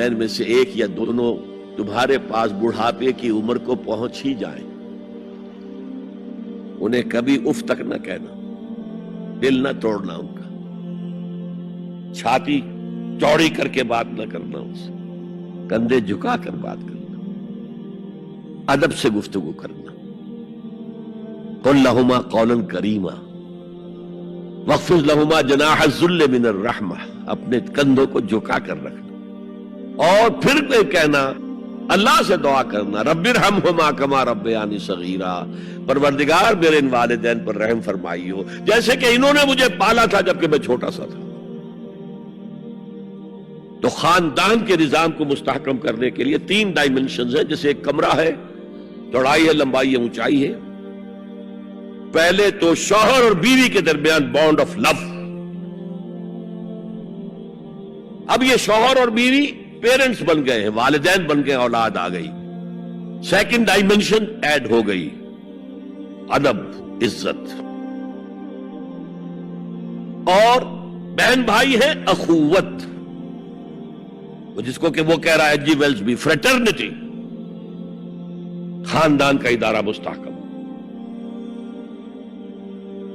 ان میں سے ایک یا دونوں تمہارے پاس بڑھاپے کی عمر کو پہنچ ہی جائیں، انہیں کبھی اف تک نہ کہنا، دل نہ توڑنا ان کا، چھاتی چوڑی کر کے بات نہ کرنا، ان سے کندھے جھکا کر بات کرنا، ادب سے گفتگو کرنا۔ قل لہما قولا کریما واخفض لہما جناح الذل من الرحمہ، اپنے کندھوں کو جھکا کر رکھنا، اور پھر کہنا، اللہ سے دعا کرنا، رب ارحمہما کما ربیانی صغیرا، پروردگار میرے ان والدین پر رحم فرمائیو جیسے کہ انہوں نے مجھے پالا تھا جبکہ میں چھوٹا سا تھا۔ تو خاندان کے نظام کو مستحکم کرنے کے لیے 3 ڈائمنشنز ہیں، جیسے ایک کمرہ ہے، چوڑائی ہے، لمبائی ہے، اونچائی ہے۔ پہلے تو شوہر اور بیوی کے درمیان بانڈ آف لو، اب یہ شوہر اور بیوی پیرنٹس بن گئے ہیں، والدین بن گئے، اولاد آ گئی۔ سیکنڈ ڈائمنشن ایڈ ہو گئی، ادب، عزت، اور بہن بھائی ہے اخوت، جس کو کہ وہ کہہ رہا ہے جی ویلز بھی فریٹرنٹی، خاندان کا ادارہ مستحکم۔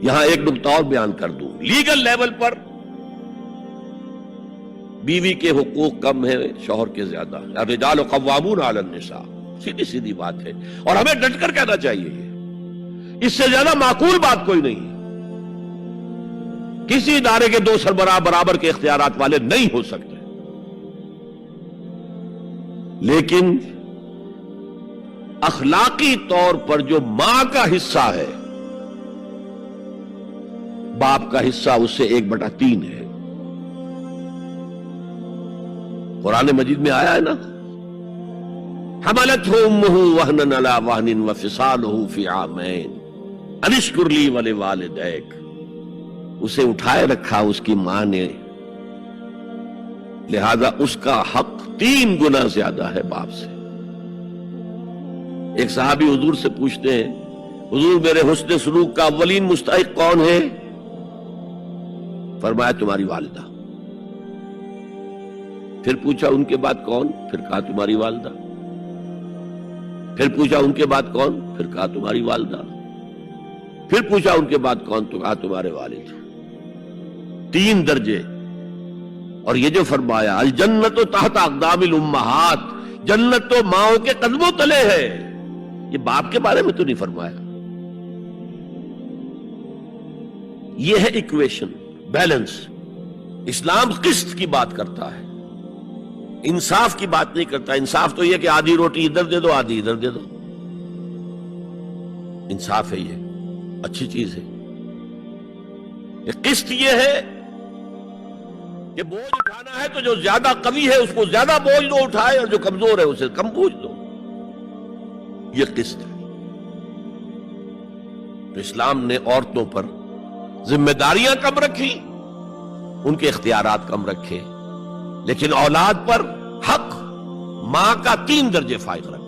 یہاں ایک نقطہ اور بیان کر دوں، لیگل لیول پر بیوی کے حقوق کم ہیں شوہر کے زیادہ، الرجال قوامون علی النساء، سیدھی سیدھی بات ہے، اور ہمیں ڈٹ کر کہنا چاہیے یہ، اس سے زیادہ معقول بات کوئی نہیں۔ کسی ادارے کے 2 سربراہ برابر کے اختیارات والے نہیں ہو سکتے، لیکن اخلاقی طور پر جو ماں کا حصہ ہے، باپ کا حصہ اس سے 1/3 ہے۔ قرآن مجید میں آیا ہے نا، حملتہ امہ وہنا علی وہن وفصالہ فی عامین ان اشکر لی ولوالدیک، اسے اٹھائے رکھا اس کی ماں نے، لہذا اس کا حق 3 گنا زیادہ ہے باپ سے۔ ایک صحابی حضور سے پوچھتے ہیں، حضور میرے حسن سلوک کا اولین مستحق کون ہے؟ فرمایا تمہاری والدہ۔ پھر پوچھا ان کے بعد کون؟ پھر کہا تمہاری والدہ۔ پھر پوچھا ان کے بعد کون؟ پھر کہا تمہاری والدہ۔ پھر پوچھا ان کے بعد کون؟ تو کہا تمہارے والد۔ 3 درجے۔ اور یہ جو فرمایا الجنت تحت اقدام الامہات، جنت تو ماؤں کے قدموں تلے ہے، یہ باپ کے بارے میں تو نہیں فرمایا۔ یہ ہے ایکویشن، بیلنس۔ اسلام قسط کی بات کرتا ہے، انصاف کی بات نہیں کرتا۔ انصاف تو یہ کہ آدھی روٹی ادھر دے دو، آدھی ادھر دے دو، انصاف ہے، یہ اچھی چیز ہے۔ قسط یہ ہے کہ بوجھ اٹھانا ہے تو جو زیادہ قوی ہے اس کو زیادہ بوجھ دو اٹھائے، اور جو کمزور ہے اسے کم بوجھ دو، یہ قسط ہے۔ تو اسلام نے عورتوں پر ذمہ داریاں کم رکھی، ان کے اختیارات کم رکھے، لیکن اولاد پر حق ماں کا 3 درجے فائق رکھا۔